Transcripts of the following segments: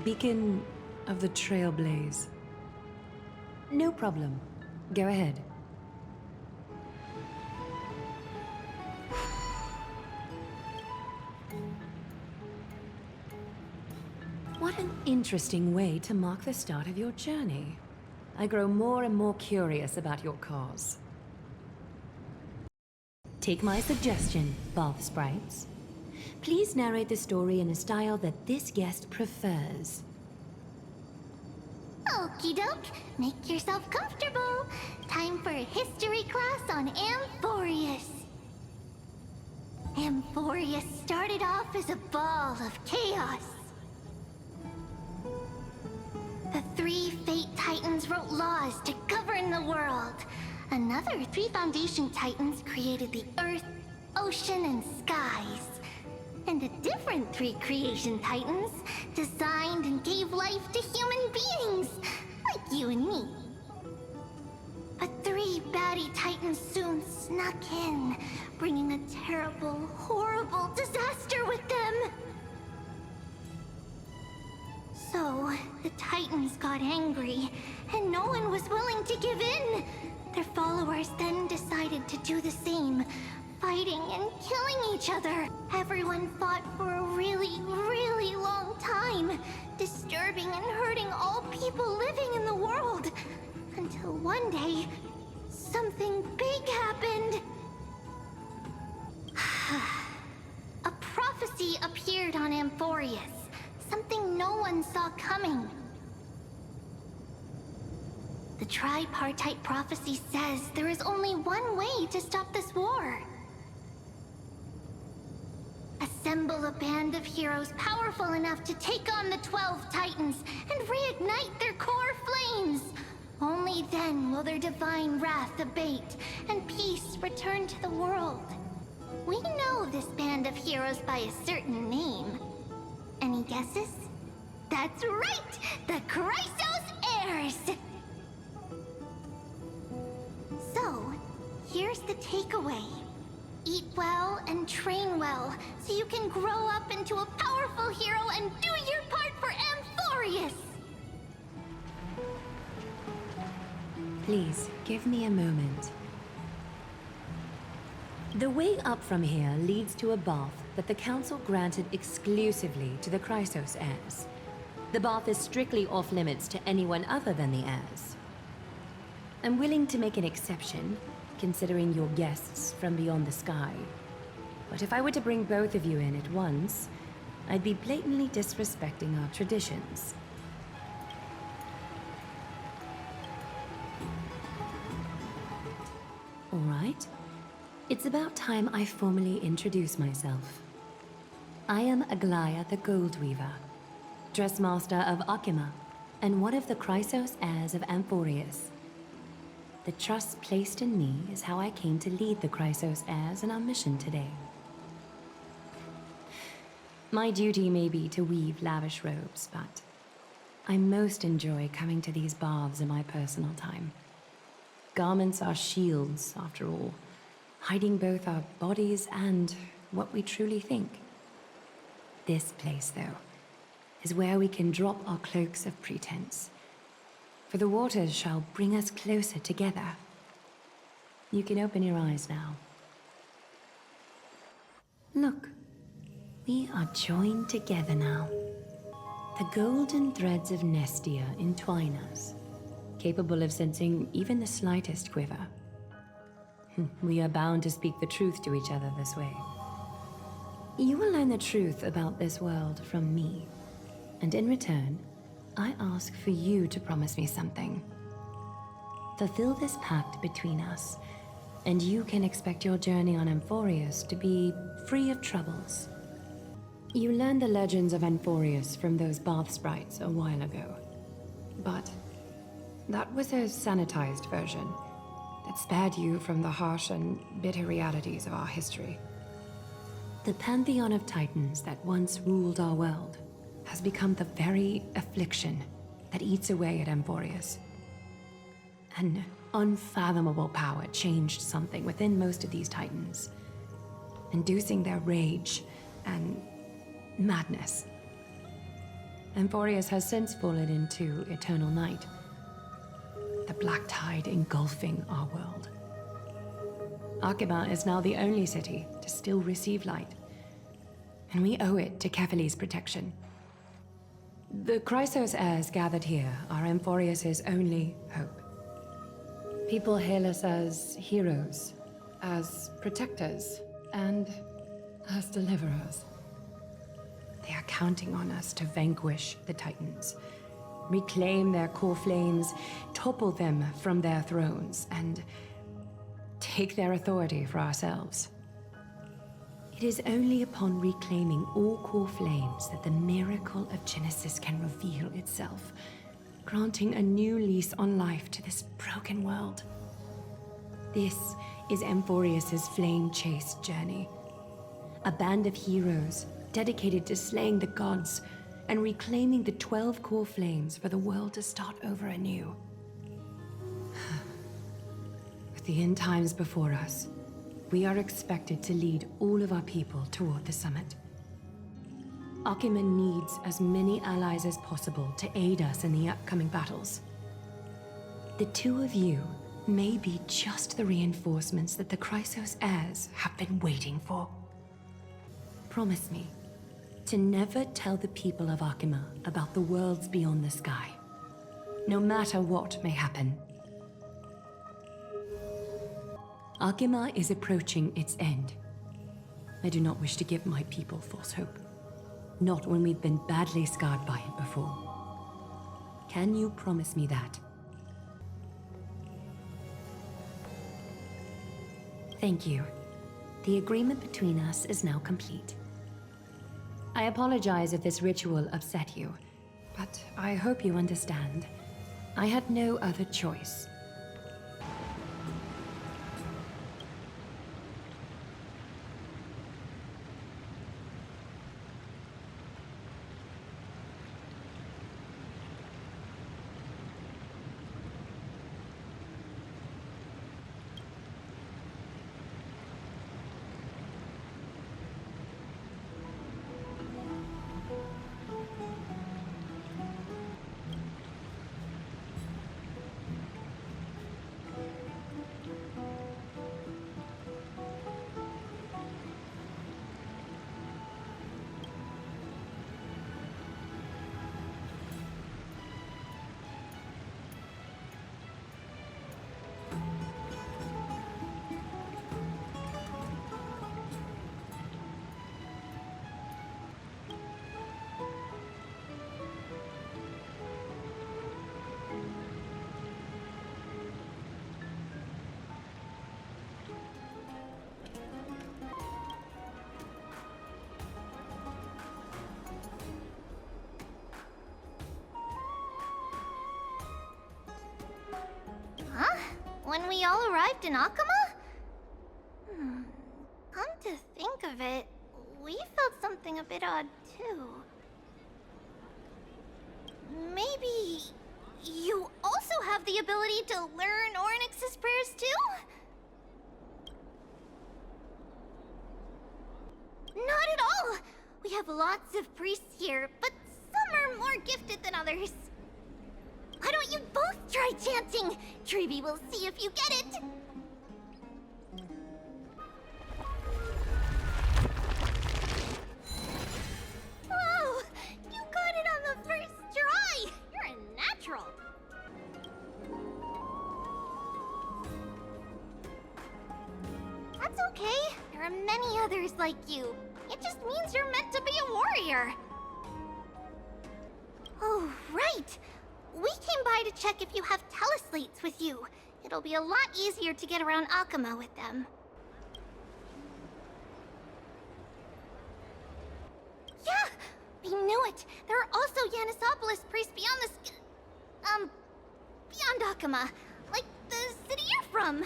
Beacon of the Trailblaze. No problem. Go ahead. What an interesting way to mark the start of your journey. I grow more and more curious about your cause. Take my suggestion, bath sprites. Please narrate the story in a style that this guest prefers. Okie doke, make yourself comfortable. Time for a history class on Amphorius. Amphorius started off as a ball of chaos. The 3 Fate Titans wrote laws to govern the world. Another 3 Foundation Titans created the Earth, Ocean, and Skies. And a different 3 Creation Titans designed and gave life to human beings, like you and me. But 3 baddie Titans soon snuck in, bringing a terrible, horrible disaster with them. So, the Titans got angry, and no one was willing to give in. Their followers then decided to do the same, fighting and killing each other. Everyone fought for a really, really long time, disturbing and hurting all people living in the world. Until one day, something big happened. A prophecy appeared on Amphorius. Something no one saw coming. The tripartite prophecy says there is only one way to stop this war. Assemble a band of heroes powerful enough to take on the 12 Titans and reignite their core flames. Only then will their divine wrath abate and peace return to the world. We know this band of heroes by a certain name. Any guesses? That's right! The Chrysos Heirs! So, here's the takeaway. Eat well and train well, so you can grow up into a powerful hero and do your part for Amphorius! Please, give me a moment. The way up from here leads to a bath that the Council granted exclusively to the Chrysos heirs. The bath is strictly off-limits to anyone other than the heirs. I'm willing to make an exception, considering you're guests from beyond the sky. But if I were to bring both of you in at once, I'd be blatantly disrespecting our traditions. All right. It's about time I formally introduce myself. I am Aglaya the Goldweaver, Dressmaster of Akima, and one of the Chrysos heirs of Amphorius. The trust placed in me is how I came to lead the Chrysos heirs in our mission today. My duty may be to weave lavish robes, but I most enjoy coming to these baths in my personal time. Garments are shields, after all, hiding both our bodies and what we truly think. This place, though, is where we can drop our cloaks of pretense, for the waters shall bring us closer together. You can open your eyes now. Look, we are joined together now. The golden threads of Nestia entwine us, capable of sensing even the slightest quiver. We are bound to speak the truth to each other this way. You will learn the truth about this world from me, and in return, I ask for you to promise me something. Fulfill this pact between us, and you can expect your journey on Amphorius to be free of troubles. You learned the legends of Amphorius from those bath sprites a while ago, but that was a sanitized version that spared you from the harsh and bitter realities of our history. The pantheon of titans that once ruled our world has become the very affliction that eats away at Amphorius. An unfathomable power changed something within most of these titans, inducing their rage and madness. Emphorius has since fallen into eternal night, the black tide engulfing our world. Arkhima is now the only city to still receive light, and we owe it to Kefali's protection. The Chrysos heirs gathered here are Emphorius' only hope. People hail us as heroes, as protectors, and as deliverers. They are counting on us to vanquish the Titans, reclaim their core flames, topple them from their thrones, and take their authority for ourselves. It is only upon reclaiming all core flames that the miracle of Genesis can reveal itself, granting a new lease on life to this broken world. This is Emphorius' flame-chased journey. A band of heroes dedicated to slaying the gods and reclaiming the 12 core flames for the world to start over anew. With the end times before us, we are expected to lead all of our people toward the summit. Arkhima needs as many allies as possible to aid us in the upcoming battles. The two of you may be just the reinforcements that the Chrysos heirs have been waiting for. Promise me to never tell the people of Arkhima about the worlds beyond the sky, no matter what may happen. Arkhima is approaching its end. I do not wish to give my people false hope. Not when we've been badly scarred by it before. Can you promise me that? Thank you. The agreement between us is now complete. I apologize if this ritual upset you, but I hope you understand. I had no other choice. When we all arrived in Arkhima? Come to think of it, we felt something a bit odd too. Maybe you also have the ability to learn Ornyx's prayers too? Not at all! We have lots of priests here, but some are more gifted than others. Why don't you both try chanting? Treeby will see if you get it. Whoa! You got it on the first try! You're a natural. That's okay. There are many others like you. It just means you're meant to be a warrior. Oh, right. We came by to check if you have teleslates with you. It'll be a lot easier to get around Arkhima with them. Yeah! We knew it! There are also Yanisopolis priests beyond the beyond Arkhima. Like the city you're from.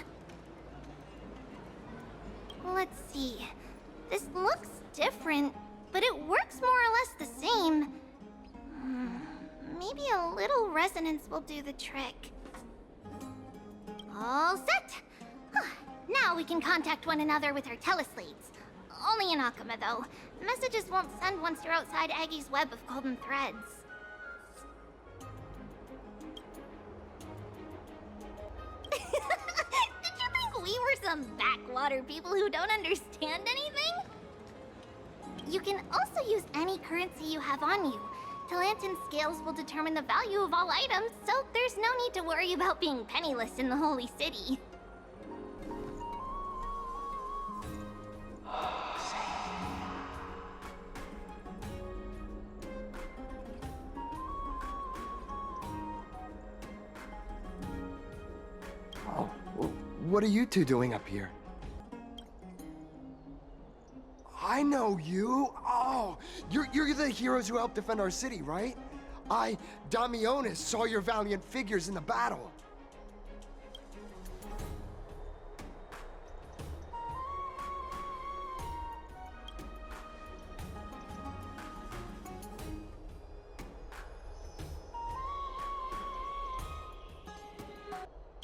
Let's see. This looks different, but it works more or less the same. Maybe a little resonance will do the trick. All set! Now we can contact one another with our teleslates. Only in Arkhima, though. Messages won't send once you're outside Aggie's web of golden threads. Some backwater people who don't understand anything? You can also use any currency you have on you. Talantan scales will determine the value of all items, so there's no need to worry about being penniless in the Holy City. Oh, what are you two doing up here? I know you. Oh, you're the heroes who helped defend our city, right? Damionis, saw your valiant figures in the battle.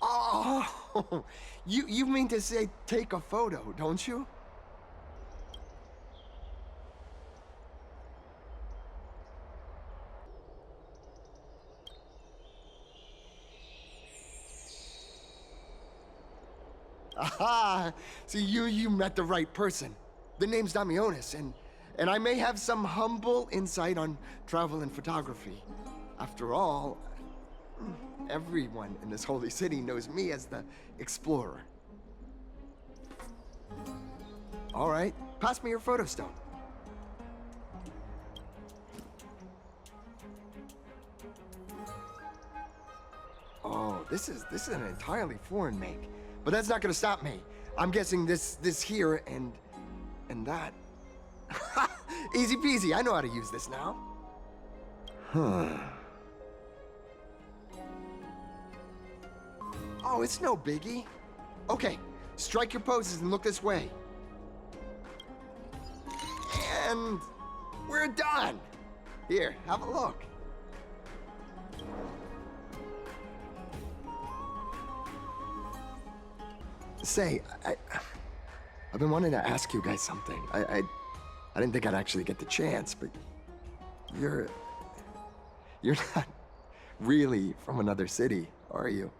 Oh, you mean to say take a photo, don't you? Aha! See, you met the right person. The name's Damionis, and I may have some humble insight on travel and photography. After all, everyone in this holy city knows me as the explorer. All right, pass me your photo stone. Oh, this is an entirely foreign make. But that's not gonna stop me. I'm guessing this here and that. Easy peasy, I know how to use this now. Huh. Oh, it's no biggie. Okay, strike your poses and look this way. And we're done. Here, have a look. Say, I've been wanting to ask you guys something. I didn't think I'd actually get the chance, but you're not really from another city, are you?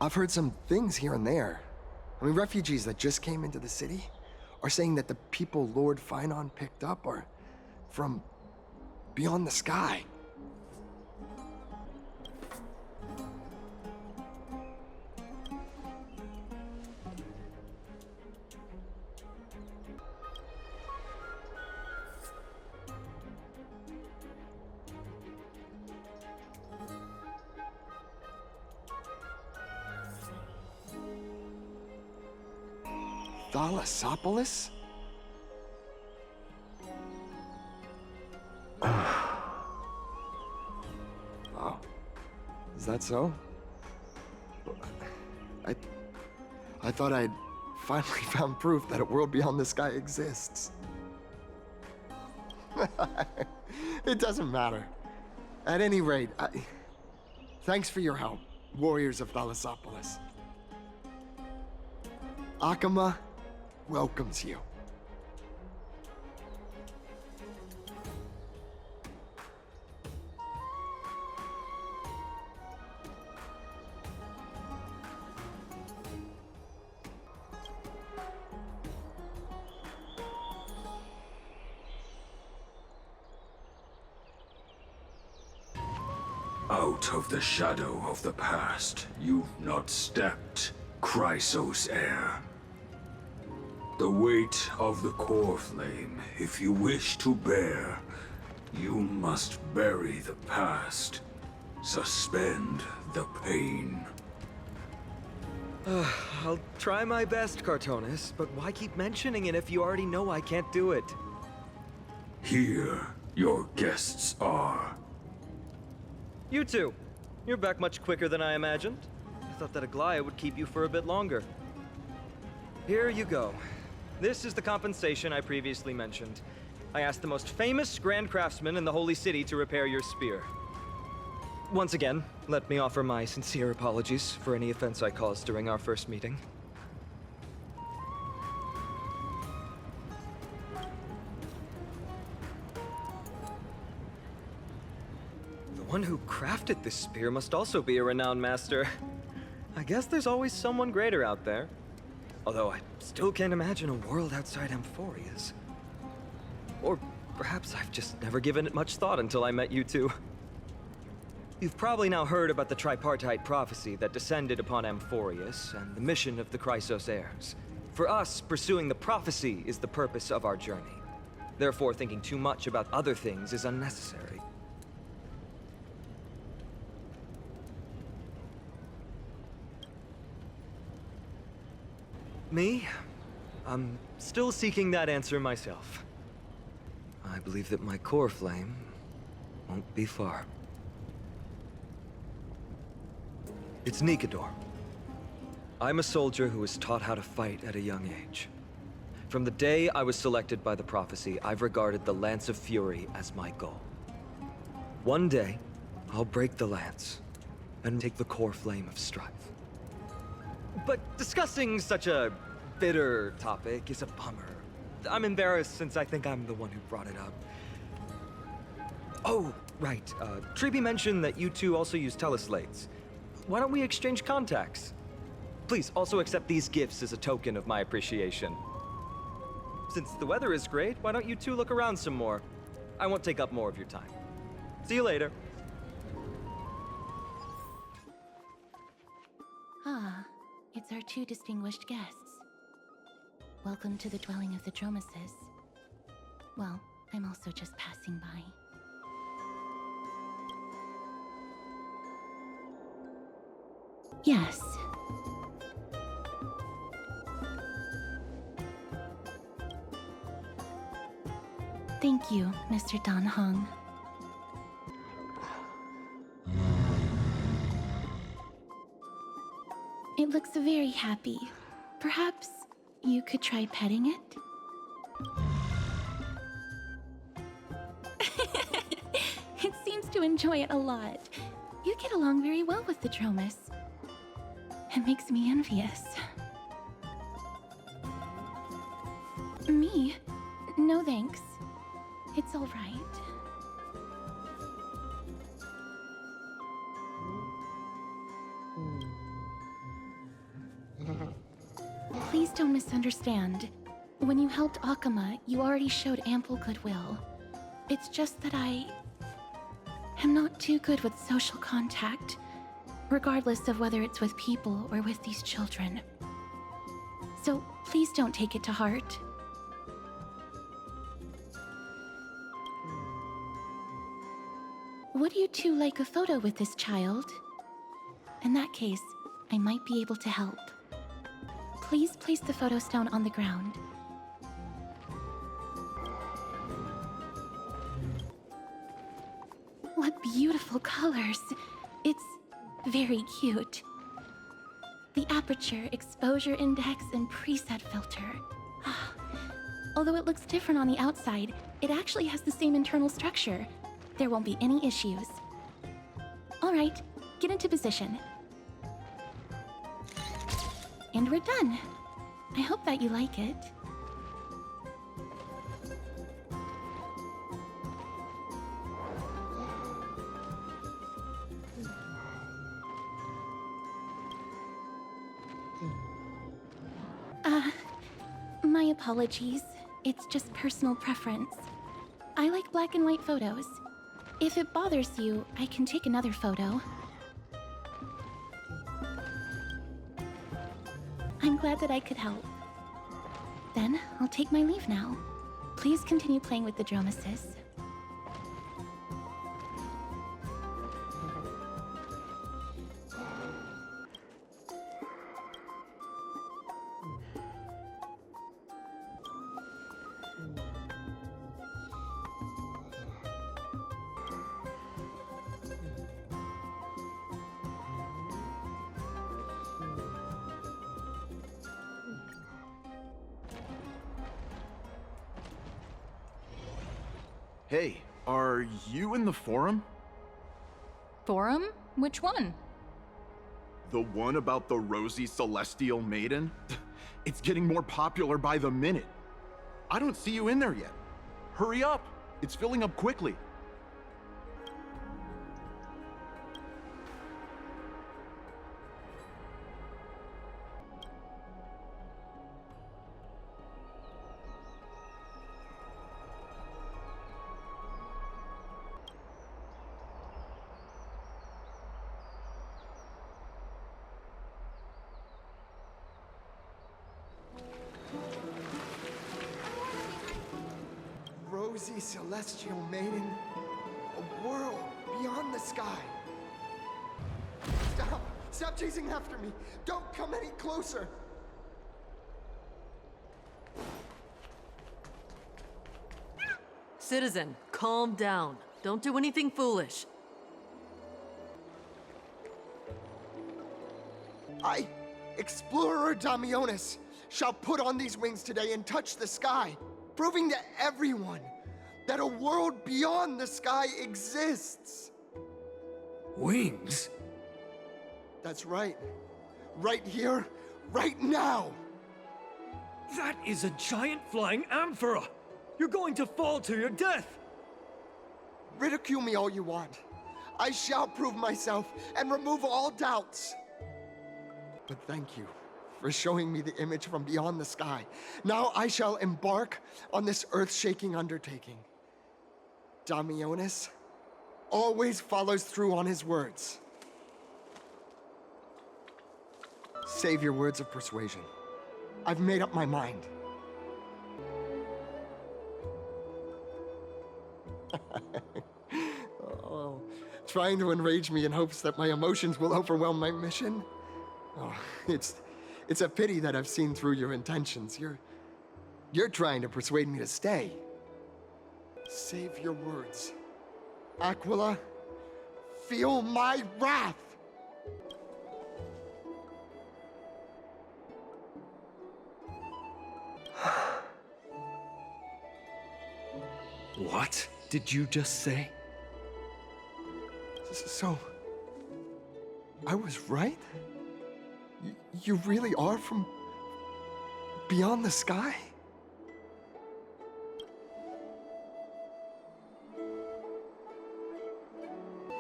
I've heard some things here and there. I mean, refugees that just came into the city are saying that the people Lord Finon picked up are from beyond the sky. Thalassopolis? Oh. Is that so? I thought I'd finally found proof that a world beyond the sky exists. It doesn't matter. At any rate, thanks for your help, warriors of Thalassopolis. Akama welcomes you. Out of the shadow of the past, you've not stepped, Chrysos heir. The weight of the Corflame, if you wish to bear, you must bury the past, suspend the pain. I'll try my best, Cartonis, but why keep mentioning it if you already know I can't do it? Here, your guests are. You two. You're back much quicker than I imagined. I thought that Aglaya would keep you for a bit longer. Here you go. This is the compensation I previously mentioned. I asked the most famous Grand Craftsman in the Holy City to repair your spear. Once again, let me offer my sincere apologies for any offense I caused during our first meeting. one who crafted this spear must also be a renowned master. I guess there's always someone greater out there. Although I still can't imagine a world outside Amphoria's. Or perhaps I've just never given it much thought until I met you two. You've probably now heard about the tripartite prophecy that descended upon Amphorius and the mission of the Chrysos heirs. For us, pursuing the prophecy is the purpose of our journey. Therefore, thinking too much about other things is unnecessary. Me? I'm still seeking that answer myself. I believe that my Corflame won't be far. It's Nikador. I'm a soldier who was taught how to fight at a young age. From the day I was selected by the prophecy, I've regarded the Lance of Fury as my goal. One day, I'll break the lance and take the Corflame of Strife. But discussing such a bitter topic is a bummer. I'm embarrassed since I think I'm the one who brought it up. Oh, right. Treeby mentioned that you two also use teleslates. Why don't we exchange contacts? Please also accept these gifts as a token of my appreciation. Since the weather is great, why don't you two look around some more? I won't take up more of your time. See you later. Ah, it's our two distinguished guests. Welcome to the dwelling of the Dromeses. Well, I'm also just passing by. Yes. Thank you, Mr. Dan Hong. It looks very happy. Perhaps you could try petting it? It seems to enjoy it a lot. You get along very well with the Dromes. It makes me envious. Me? No thanks. It's all right. Please don't misunderstand. When you helped Akama, you already showed ample goodwill. It's just that I am not too good with social contact, regardless of whether it's with people or with these children. So please don't take it to heart. Would you two like a photo with this child? In that case, I might be able to help. Please place the photo stone on the ground. What beautiful colors! It's very cute. The aperture, exposure index, and preset filter. Although it looks different on the outside, it actually has the same internal structure. There won't be any issues. All right, get into position. And we're done. I hope that you like it. My apologies. It's just personal preference. I like black and white photos. If it bothers you, I can take another photo. I'm glad that I could help. Then, I'll take my leave now. Please continue playing with the Dromeses. Hey, are you in the forum? Forum? Which one? The one about the rosy celestial maiden? It's getting more popular by the minute. I don't see you in there yet. Hurry up! It's filling up quickly. rosy celestial maiden, a world beyond the sky. Stop! Stop chasing after me! Don't come any closer! Citizen, calm down. Don't do anything foolish. I, Explorer Damionis, shall put on these wings today and touch the sky, proving to everyone that a world beyond the sky exists. Wings? That's right. Right here, right now. That is a giant flying amphora! You're going to fall to your death! Ridicule me all you want. I shall prove myself and remove all doubts. But thank you for showing me the image from beyond the sky. Now I shall embark on this earth-shaking undertaking. Damionis always follows through on his words. Save your words of persuasion. I've made up my mind. Oh, trying to enrage me in hopes that my emotions will overwhelm my mission? Oh, it's a pity that I've seen through your intentions. You're trying to persuade me to stay. Save your words. Aquila, feel my wrath! What did you just say? So, I was right? You really are from beyond the sky?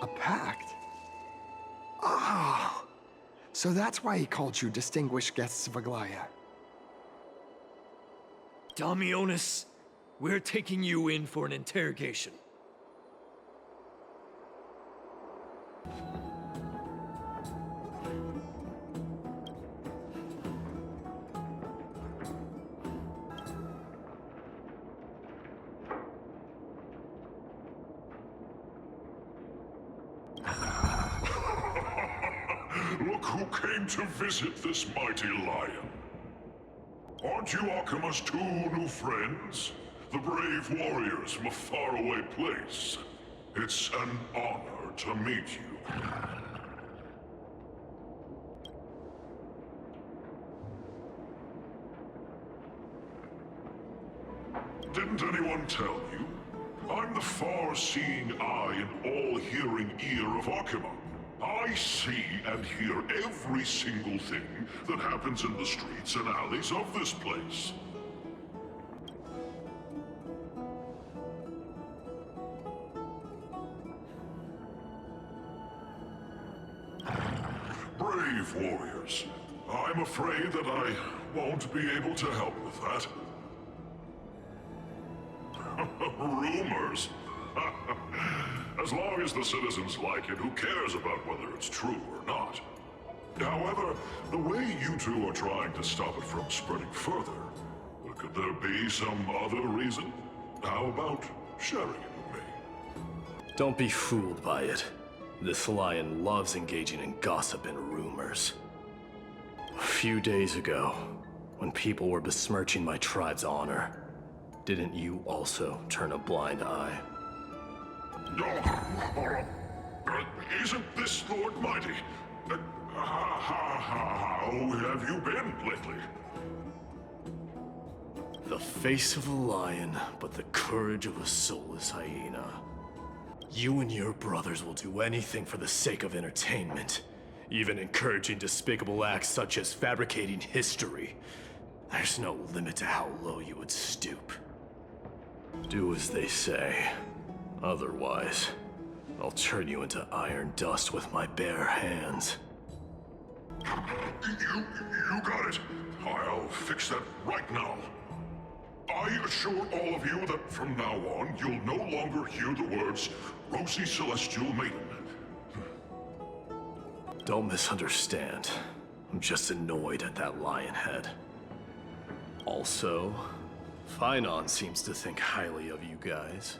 A pact? Ah! So that's why he called you distinguished guests of Aglaya. Damionis, we're taking you in for an interrogation. Look who came to visit this mighty lion. Aren't you Akima's two new friends? The brave warriors from a faraway place. It's an honor to meet you. Didn't anyone tell you? I'm the far-seeing eye and all-hearing ear of Akima. I see and hear every single thing that happens in the streets and alleys of this place. Brave warriors. I'm afraid that I won't be able to help with that. Rumors? As long as the citizens like it, who cares about whether it's true or not? However, the way you two are trying to stop it from spreading further, could there be some other reason? How about sharing it with me? Don't be fooled by it. This lion loves engaging in gossip and rumors. A few days ago, when people were besmirching my tribe's honor, didn't you also turn a blind eye? Isn't this Lord Mighty? How have you been lately? The face of a lion, but the courage of a soulless hyena. You and your brothers will do anything for the sake of entertainment, even encouraging despicable acts such as fabricating history. There's no limit to how low you would stoop. Do as they say. Otherwise, I'll turn you into iron dust with my bare hands. You got it. I'll fix that right now. I assure all of you that from now on, you'll no longer hear the words Rosy Celestial Maiden. Don't misunderstand. I'm just annoyed at that lion head. Also, Finon seems to think highly of you guys.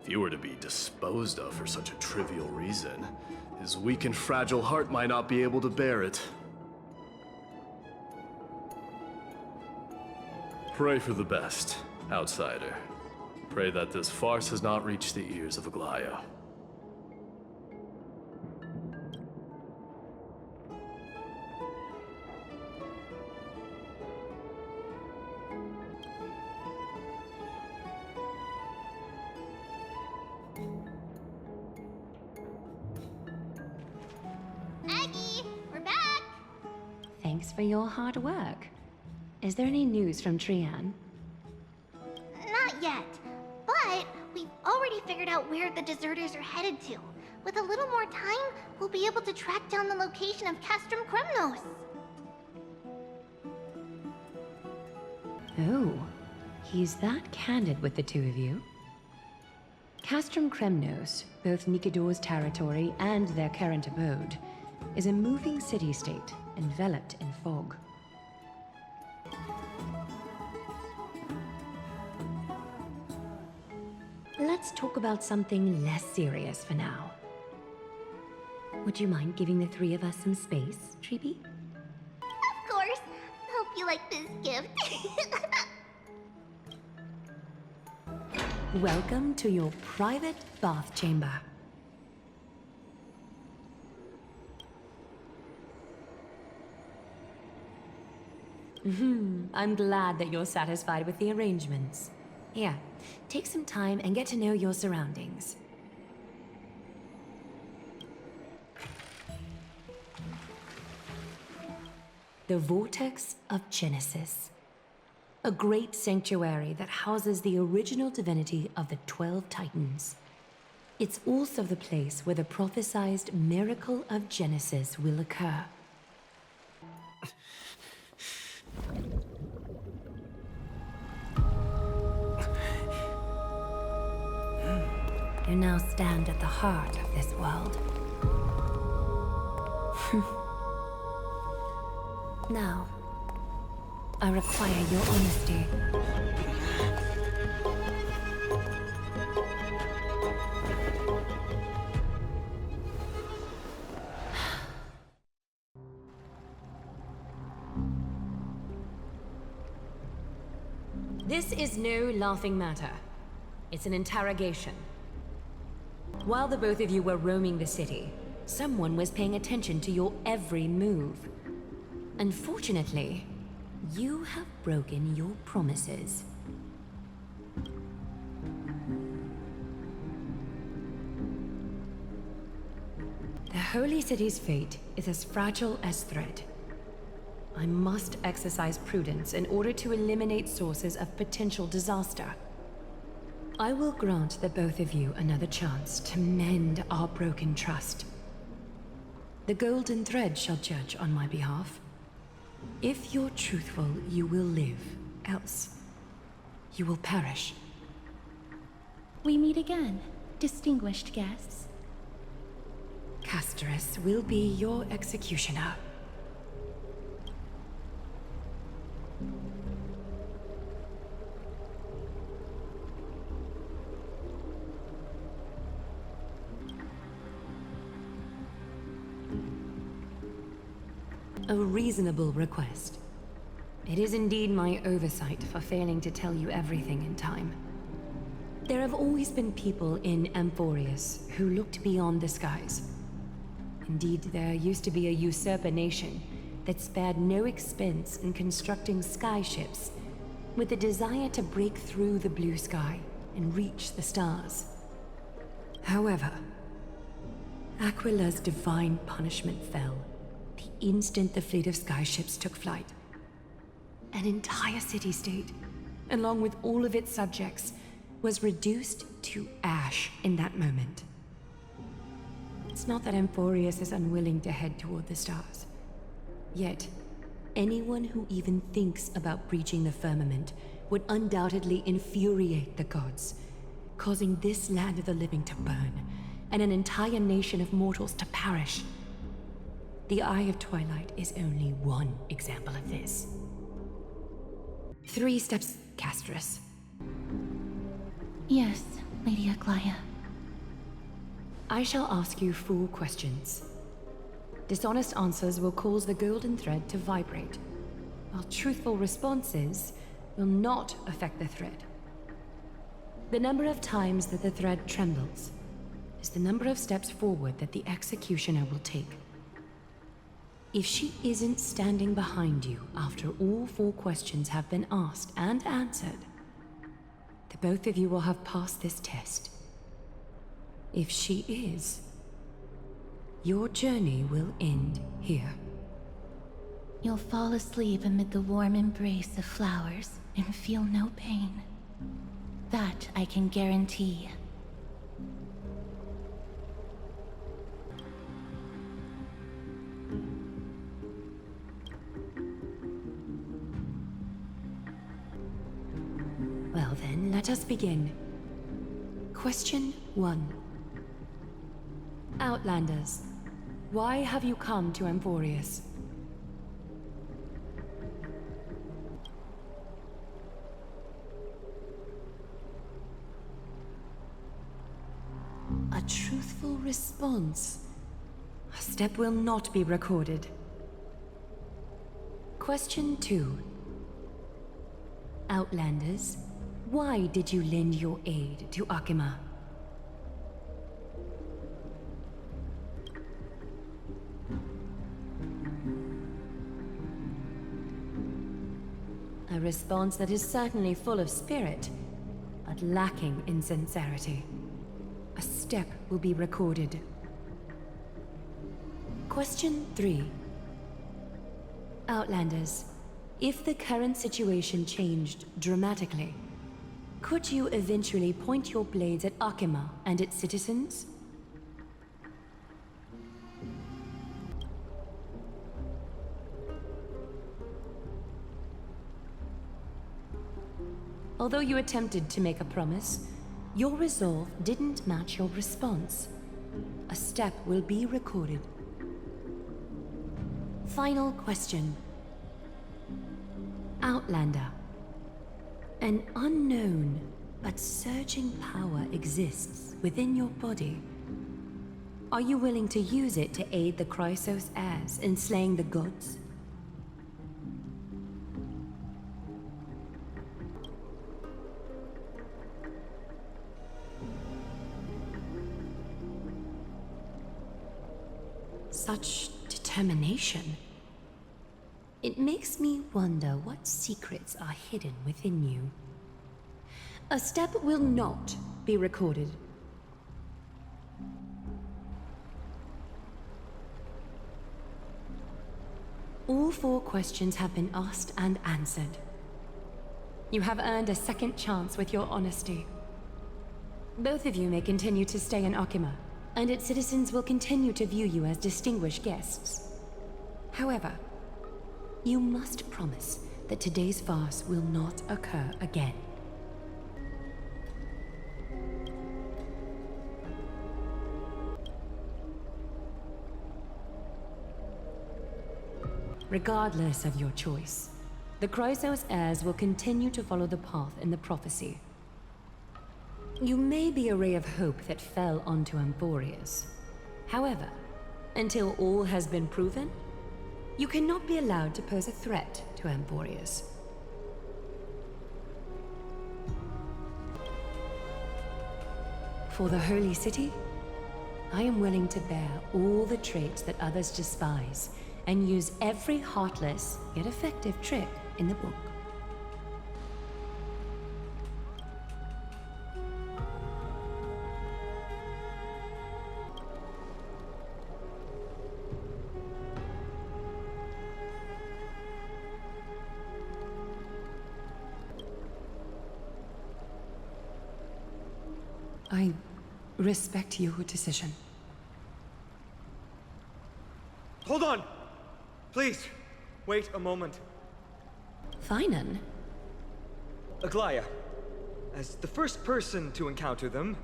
If you were to be disposed of for such a trivial reason, his weak and fragile heart might not be able to bear it. Pray for the best, outsider. Pray that this farce has not reached the ears of Aglaya. Aggie, we're back! Thanks for your hard work. Is there any news from Trian? Not yet, but we've already figured out where the deserters are headed to. With a little more time, we'll be able to track down the location of Castrum Kremnos. Oh, he's that candid with the two of you. Castrum Kremnos, both Nikidor's territory and their current abode, is a moving city-state enveloped in fog. Let's talk about something less serious for now. Would you mind giving the three of us some space, Treeby? Of course. Hope you like this gift. Welcome to your private bath chamber. I'm glad that you're satisfied with the arrangements. Here, take some time and get to know your surroundings. The Vortex of Genesis. A great sanctuary that houses the original divinity of the 12 Titans. It's also the place where the prophesized miracle of Genesis will occur. You now stand at the heart of this world. Now, I require your honesty. This is no laughing matter. It's an interrogation. While the both of you were roaming the city, someone was paying attention to your every move. Unfortunately, you have broken your promises. The Holy City's fate is as fragile as thread. I must exercise prudence in order to eliminate sources of potential disaster. I will grant the both of you another chance to mend our broken trust. The golden thread shall judge on my behalf. If you're truthful, you will live. Else, you will perish. We meet again, distinguished guests. Castorus will be your executioner. A reasonable request. It is indeed my oversight for failing to tell you everything in time. There have always been people in Amphorius who looked beyond the skies. Indeed, there used to be a usurper nation that spared no expense in constructing skyships with the desire to break through the blue sky and reach the stars. However, Aquila's divine punishment fell the instant the fleet of skyships took flight. An entire city-state, along with all of its subjects, was reduced to ash in that moment. It's not that Amphorius is unwilling to head toward the stars. Yet, anyone who even thinks about breaching the firmament would undoubtedly infuriate the gods, causing this land of the living to burn, and an entire nation of mortals to perish. The Eye of Twilight is only one example of this. 3 steps Castress. Yes, Lady Aglaya. I shall ask you 4 questions. Dishonest answers will cause the golden thread to vibrate, while truthful responses will not affect the thread. The number of times that the thread trembles is the number of steps forward that the executioner will take. If she isn't standing behind you after all 4 questions have been asked and answered, the both of you will have passed this test. If she is, your journey will end here. You'll fall asleep amid the warm embrace of flowers and feel no pain. That I can guarantee. Well then, let us begin. Question 1. Outlanders, why have you come to Amphorius? A truthful response. A step will not be recorded. Question 2. Outlanders, why did you lend your aid to Akima? A response that is certainly full of spirit, but lacking in sincerity. A step will be recorded. Question 3. Outlanders, if the current situation changed dramatically, could you eventually point your blades at Akima and its citizens? Although you attempted to make a promise, your resolve didn't match your response. A step will be recorded. Final question. Outlander. An unknown but surging power exists within your body. Are you willing to use it to aid the Chrysos heirs in slaying the gods? Such determination. It makes me wonder what secrets are hidden within you. A step will not be recorded. All 4 questions have been asked and answered. You have earned a second chance with your honesty. Both of you may continue to stay in Akima, and its citizens will continue to view you as distinguished guests. However, you must promise that today's farce will not occur again. Regardless of your choice, the Chrysos heirs will continue to follow the path in the prophecy. You may be a ray of hope that fell onto Amphorius. However, until all has been proven, you cannot be allowed to pose a threat to Amphorius. For the Holy City, I am willing to bear all the traits that others despise and use every heartless yet effective trick in the book. I respect your decision. Hold on! Please, wait a moment. Finan? Aglaya, as the first person to encounter them,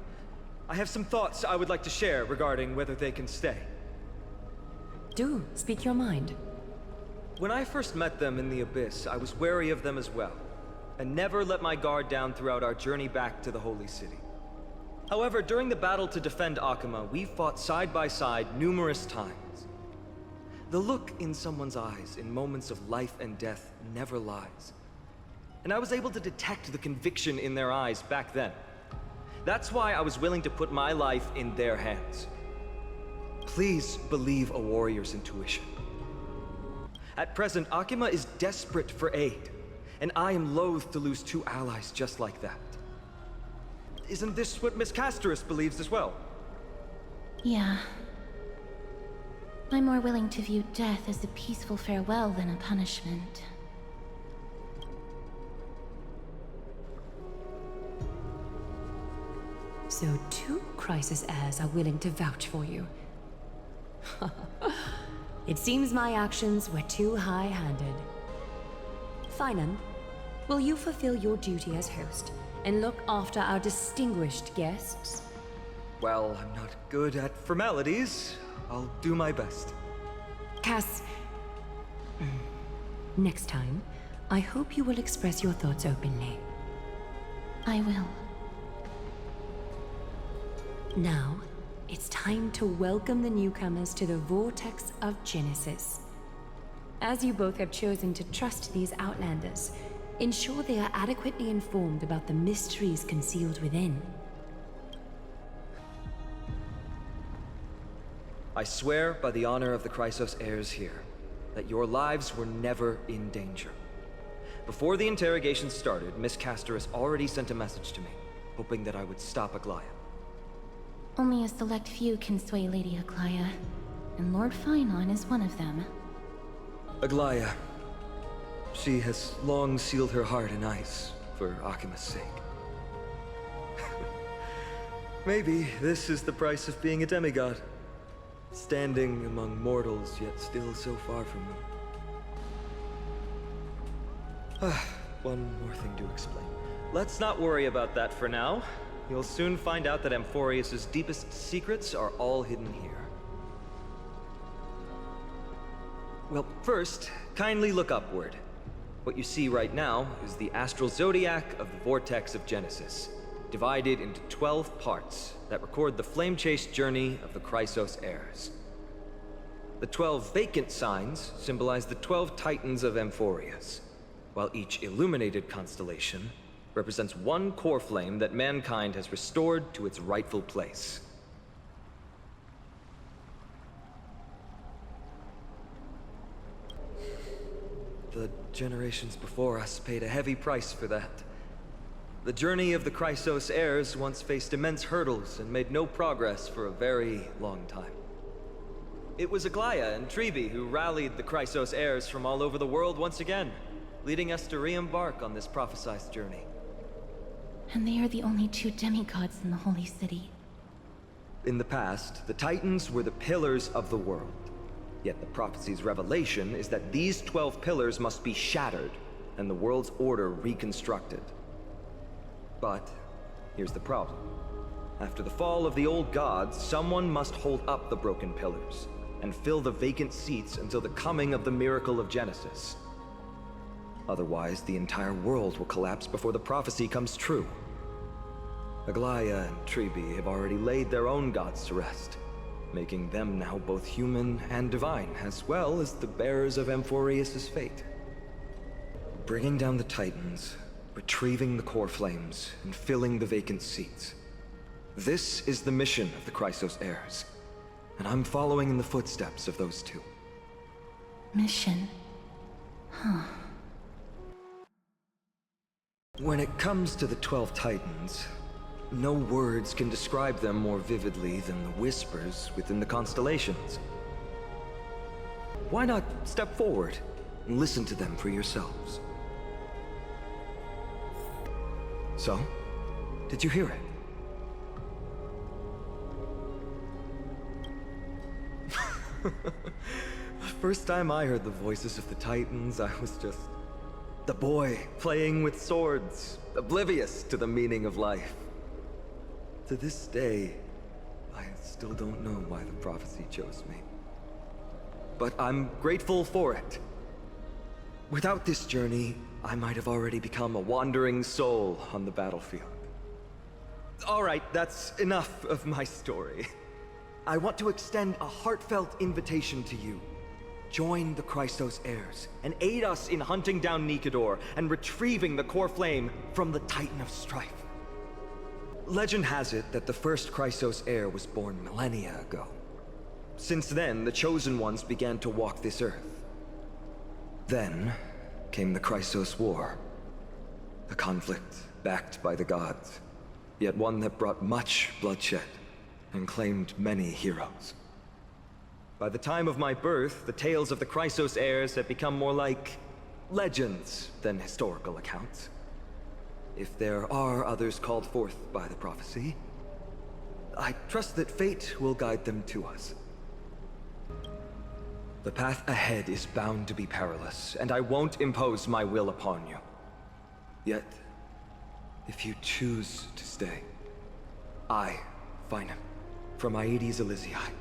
I have some thoughts I would like to share regarding whether they can stay. Do speak your mind. When I first met them in the Abyss, I was wary of them as well. and never let my guard down throughout our journey back to the Holy City. However, during the battle to defend Akama, we fought side by side numerous times. The look in someone's eyes in moments of life and death never lies. And I was able to detect the conviction in their eyes back then. That's why I was willing to put my life in their hands. Please believe a warrior's intuition. At present, Akama is desperate for aid, and I am loath to lose two allies just like that. Isn't this what Miss Casterus believes as well? Yeah. I'm more willing to view death as a peaceful farewell than a punishment. So 2 crisis heirs are willing to vouch for you. It seems my actions were too high-handed. Finan, will you fulfill your duty as host and look after our distinguished guests? Well, I'm not good at formalities. I'll do my best. Cass, next time, I hope you will express your thoughts openly. I will. Now, it's time to welcome the newcomers to the Vortex of Genesis. As you both have chosen to trust these Outlanders, ensure they are adequately informed about the mysteries concealed within. I swear by the honor of the Chrysos heirs here, that your lives were never in danger. Before the interrogation started, Miss Casterus already sent a message to me, hoping that I would stop Aglaya. Only a select few can sway Lady Aglaya, and Lord Finon is one of them. Aglaya. She has long sealed her heart in ice for Akima's sake. Maybe this is the price of being a demigod. Standing among mortals, yet still so far from them. One more thing to explain. Let's not worry about that for now. You'll soon find out that Amphorius' deepest secrets are all hidden here. Well, first, kindly look upward. What you see right now is the astral zodiac of the Vortex of Genesis, divided into 12 parts that record the flame-chased journey of the Chrysos heirs. The 12 vacant signs symbolize the 12 titans of Amphorius, while each illuminated constellation represents one core flame that mankind has restored to its rightful place. The generations before us paid a heavy price for that. The journey of the Chrysos heirs once faced immense hurdles and made no progress for a very long time. It was Aglaya and Trebi who rallied the Chrysos heirs from all over the world once again, leading us to re-embark on this prophesized journey. And they are the only 2 demigods in the Holy City. In the past, the Titans were the pillars of the world. Yet the prophecy's revelation is that these 12 pillars must be shattered, and the world's order reconstructed. But here's the problem. After the fall of the old gods, someone must hold up the broken pillars, and fill the vacant seats until the coming of the miracle of Genesis. Otherwise, the entire world will collapse before the prophecy comes true. Aglaya and Trebi have already laid their own gods to rest, making them now both human and divine, as well as the bearers of Amphorius' fate. Bringing down the Titans, retrieving the core flames, and filling the vacant seats. This is the mission of the Chrysos heirs, and I'm following in the footsteps of those 2. Mission? Huh. When it comes to the 12 Titans, no words can describe them more vividly than the whispers within the constellations. Why not step forward and listen to them for yourselves? So, did you hear it? The first time I heard the voices of the Titans, I was just the boy playing with swords, oblivious to the meaning of life. To this day, I still don't know why the prophecy chose me. But I'm grateful for it. Without this journey, I might have already become a wandering soul on the battlefield. All right, that's enough of my story. I want to extend a heartfelt invitation to you. Join the Chrysos heirs and aid us in hunting down Nikedor and retrieving the Corflame from the Titan of Strife. Legend has it that the first Chrysos heir was born millennia ago. Since then, the Chosen Ones began to walk this earth. Then came the Chrysos War. A conflict backed by the gods, yet one that brought much bloodshed and claimed many heroes. By the time of my birth, the tales of the Chrysos heirs had become more like legends than historical accounts. If there are others called forth by the prophecy, I trust that fate will guide them to us. The path ahead is bound to be perilous, and I won't impose my will upon you. Yet, if you choose to stay, I, Finam, from Aedes Elysiae,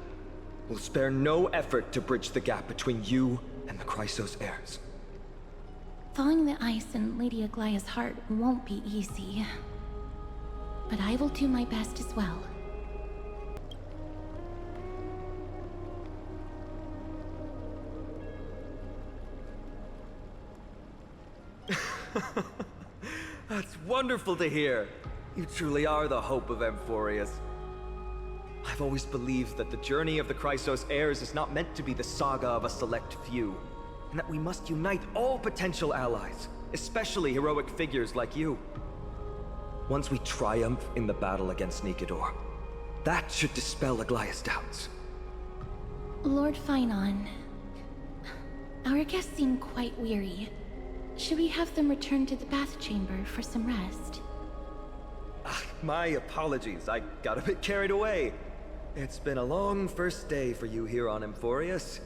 will spare no effort to bridge the gap between you and the Chrysos heirs. Thawing the ice in Lady Aglaya's heart won't be easy. But I will do my best as well. That's wonderful to hear. You truly are the hope of Amphorius. I've always believed that the journey of the Chrysos heirs is not meant to be the saga of a select few, and that we must unite all potential allies, especially heroic figures like you. Once we triumph in the battle against Nikedor, that should dispel Aglaya's doubts. Lord Finon, our guests seem quite weary. Should we have them return to the bath chamber for some rest? My apologies, I got a bit carried away. It's been a long first day for you here on Amphorius.